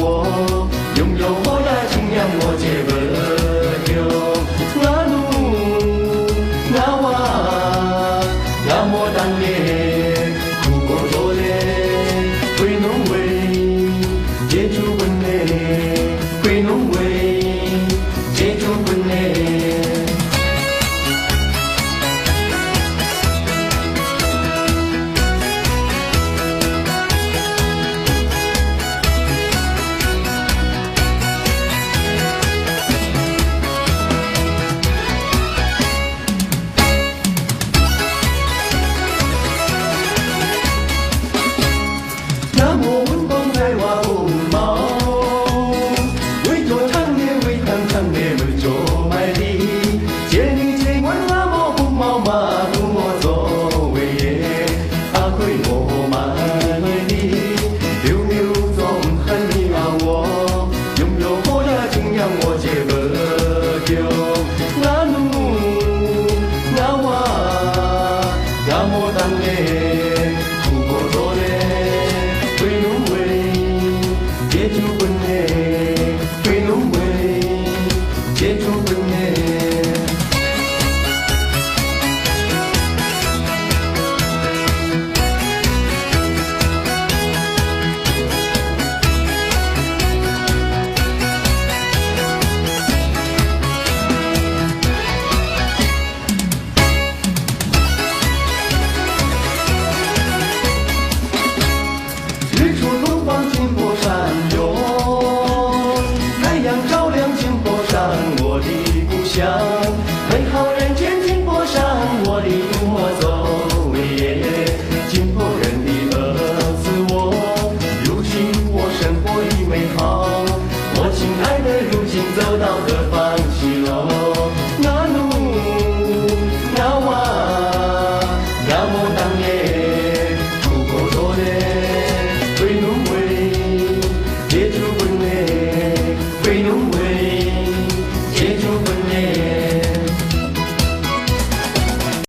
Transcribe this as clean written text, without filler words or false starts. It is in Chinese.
我，拥有我的信仰，我接不了。我努，我哇，我莫当年，苦过多年，会农为，接住本内，会农为，接住本内。那么温光在我不毛，为做长年为当长年为做卖力，见你见我那么不毛嘛不莫作为耶，阿亏我满眼里，流流总恨你啊我，拥有我的信仰我接不。